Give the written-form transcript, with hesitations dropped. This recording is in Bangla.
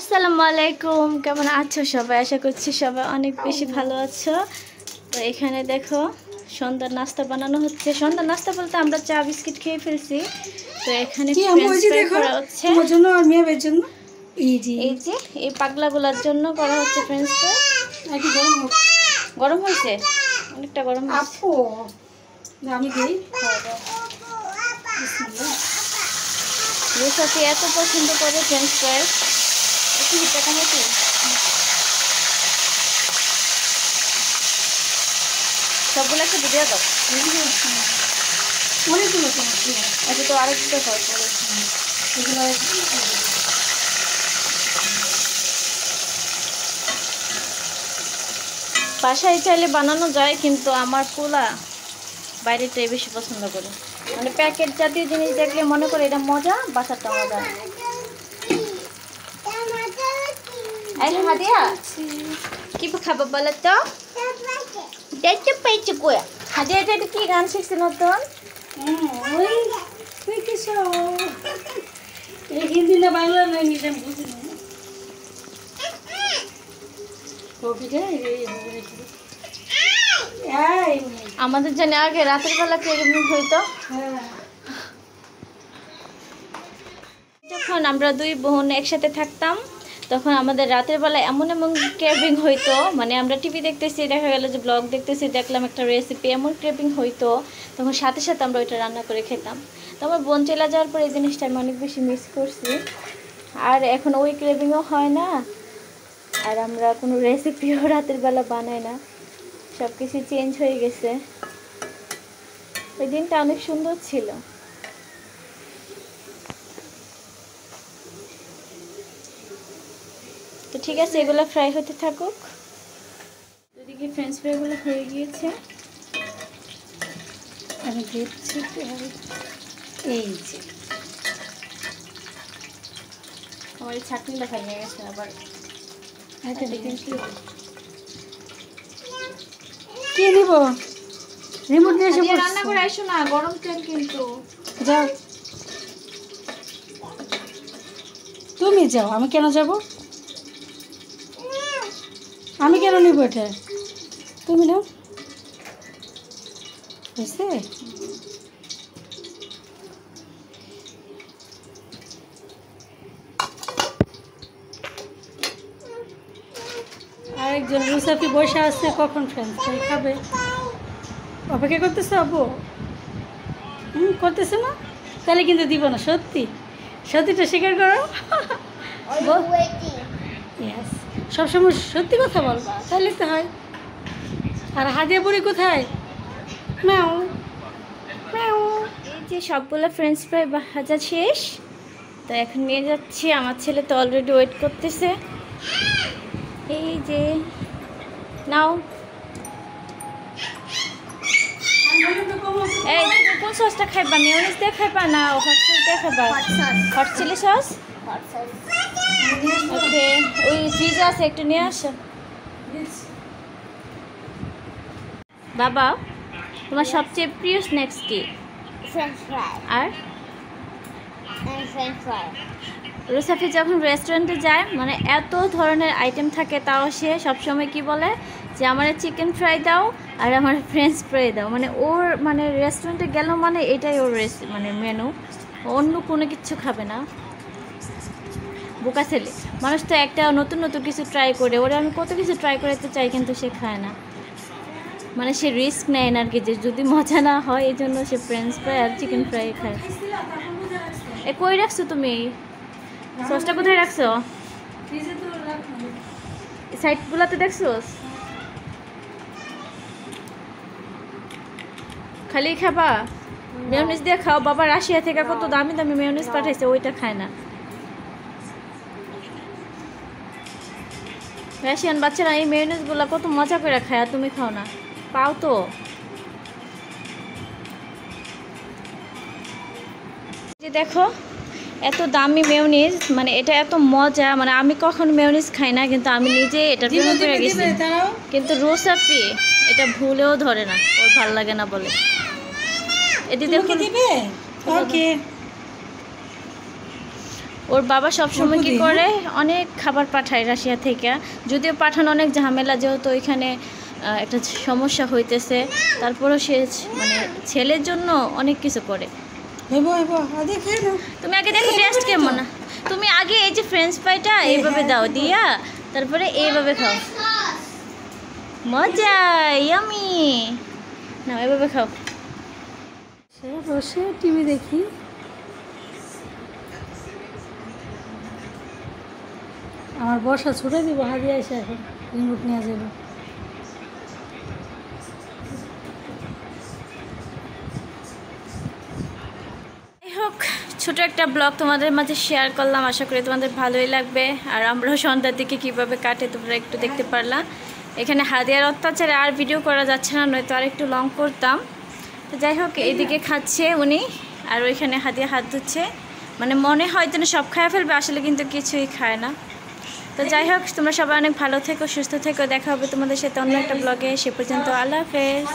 আসসালামু আলাইকুম, কেমন আছো সবাই? আশা করছি সবাই অনেক বেশি ভালো আছো। তো এখানে দেখো সন্ধ্যার নাস্তা বানানো হচ্ছে। সন্ধ্যার নাস্তা বলতে আমরা চা বিস্কিট খেয়ে ফেলছি। তো এখানে ফ্রেঞ্চ ফ্রাই করা হচ্ছে তোমার জন্য আর মিয়াবের জন্য। এই যে এই পাগলাগুলোর জন্য করা হচ্ছে ফ্রেঞ্চ ফ্রাই। আর কি গরম হয়েছে, অনেকটা গরম হয়েছে। আপু আমি দেই রুসাফি এত পছন্দ করে ফ্রেঞ্চ ফ্রাই। একটু টাকা নাকি সবগুলো একটু দিয়ে দাও। অনেকগুলো তো আচ্ছা, তো আরেকটা খাও পরে। এগুলো বাসায় চাইলে বানানো যায়, কিন্তু আমার পোলা বাইরেটাই বেশি পছন্দ করে। মানে প্যাকেট জাতীয় জিনিস দেখলে মনে করে এটা মজা, বাসারটা মজা। এই হাদিয়া কি খাবো বলো তো? দেখতে পাইছি কোয়া হাদিয়া, এটা কি গান শিখছে নতুন? ওই কিছু এই হিন্দি না বাংলা না ইংলিশ আমি বুঝি না। আমাদের জানি আগে রাতের বেলা কেমন হইতো, যখন আমরা দুই বোন একসাথে থাকতাম তখন আমাদের রাতের বেলা এমন এমন ক্রেভিং হইতো। মানে আমরা টিভি দেখতেছি, দেখা গেল যে ব্লগ দেখতেছি, দেখলাম একটা রেসিপি, এমন ক্রেভিং হইতো তখন সাথে সাথে আমরা ওইটা রান্না করে খেতাম। তো আমার বোন চলে যাওয়ার পর এই জিনিসটা আমি অনেক বেশি মিস করছি। আর এখন ওই ক্রেভিংও হয় না, আর আমরা কোনো রেসিপিও রাতের বেলা বানাই না। সব কিছু চেঞ্জ হয়ে গেছে। ওই দিনটা অনেক সুন্দর ছিল। তো ঠিক আছে, এগুলো ফ্রাই হতে থাকুক। এদিকে ফ্রেঞ্চ ফ্রাইগুলো হয়ে গিয়েছে। আমি দেখছি এই যে আমার এই ছাকনিটা ভেঙে গেছে আবার। কি নিব? রিমোট নিয়ে এসে রান্না করে আসো না, গরম তেল কিন্তু। যাও, তুমি যাও, আমি কেন যাব? আমি কেন নিব এটা? তুমি নাও। বুঝছে? আরেকজন রুসাফি বসে আছে, কখন ফ্রেন্ড খাবে অপেক্ষা করতেছে। আবু করতেছে না, তাহলে কিন্তু দিব না। সত্যি সত্যিটা স্বীকার করো। Yes, সবসময় সত্যি কথা বলবা, তাহলে তো হয়। আর হাদিয়া বুড়ি কোথায়? ম্যাও ম্যাও। এই যে সবগুলো ফ্রেঞ্চ ফ্রাই ভাজা শেষ। তো এখন নিয়ে যাচ্ছি। আমার ছেলে তো অলরেডি ওয়েট করতেছে। এই যে নাও। এই তুমি কোন সসটা খাইবা? মেয়োনিজ দিয়ে খাইবা না হট সস দিয়ে খাইবা? Hot chilli sauce. ওকে, ওই ফ্রিজে আছে, একটু নিয়ে আসো। বাবা, তোমার সবচেয়ে প্রিয় স্ন্যাক্স কি? French fry R and French fry. Rusafi যখন রেস্টুরেন্টে যায়, মানে এত ধরনের আইটেম থাকে, তাও সে সবসময় কি বলে যে আমার চিকেন ফ্রাই দাও আর আমার ফ্রেঞ্চ ফ্রাই দাও। মানে ওর মানে রেস্টুরেন্টে গেল মানে এটাই ওর মানে মেনু, অন্য কোনো কিছু খাবে না। বোকা ছেলে মানুষ তো, একটা নতুন নতুন কিছু ট্রাই করে। ওরা আমি কত কিছু ট্রাই করতে চাই, কিন্তু সে খায় না। মানে সে রিস্ক নেয় না আর কি, যে যদি মজা না হয়, এই জন্য সে ফ্রেঞ্চ ফ্রাই আর চিকেন ফ্রাই খায়। এ কই রাখছো তুমি? সসটা কোথায় রাখছো? সাইডগুলোতে দেখছো? খালি খাবা? মেয়োনিজ দিয়ে খাও। বাবা রাশিয়া থেকে কত দামি দামি মেয়োনিজ পাঠাইছে, ওইটা খায় না। রাশিয়ান বাচ্চারা এই মেয়োনিজগুলো কত মজা করে খায়, আর তুমি খাও না। পাও তো। যে দেখো এত দামি মেয়োনিজ, মানে এটা এত মজা। মানে আমি কখন মেয়োনিজ খাই না, কিন্তু আমি নিজে এটা প্রেমে পড়ে গেছি। কিন্তু রুসাফি এটা ভুলেও ধরে না, ওর ভালো লাগে না বলে। এটি দেখো, দিবে। ওকে, ওর বাবা সবসময় কি অল্প দিই, করে অনেক খাবার পাঠায় রাশিয়া থেকে, যদিও পাঠানো অনেক ঝামেলা, যেহেতু ওইখানে একটা সমস্যা হইতেছে, তারপরও সে মানে ছেলের জন্য অনেক কিছু করে। হইব হইব আজকে খেয়ে নাও। তুমি আগে দেখো টেস্ট কেমন না, তুমি আগে এই যে ফ্রেঞ্চ ফ্রাইটা এইভাবে দাও, দিয়া তারপরে এইভাবে খাও, মজা, ইয়ামি। না এইভাবে খাও। সে বসে টিভি দেখি। আমার বর্ষা ছুটে দিব, হাজিয়ে এসে এখন রিমোট নিয়ে যাবো। যাই হোক, ছোট একটা ব্লগ তোমাদের মাঝে শেয়ার করলাম, আশা করি তোমাদের ভালোই লাগবে। আর আমরাও সন্ধ্যার দিকে কীভাবে কাটে তোমরা একটু দেখতে পারলাম। এখানে হাদিয়ার অত্যাচারে আর ভিডিও করা যাচ্ছে না, নয়তো আর একটু লং করতাম। তো যাই হোক, এইদিকে খাচ্ছে উনি, আর ওইখানে হাদিয়া হাত ধুচ্ছে, মানে মনে হয় যেন সব খায় ফেলবে, আসলে কিন্তু কিছুই খায় না। তো যাই হোক, তোমরা সবাই অনেক ভালো থেকো, সুস্থ থেকো, দেখা হবে তোমাদের সাথে অন্য একটা ব্লগে। সে পর্যন্ত আল্লাহ হাফেজ।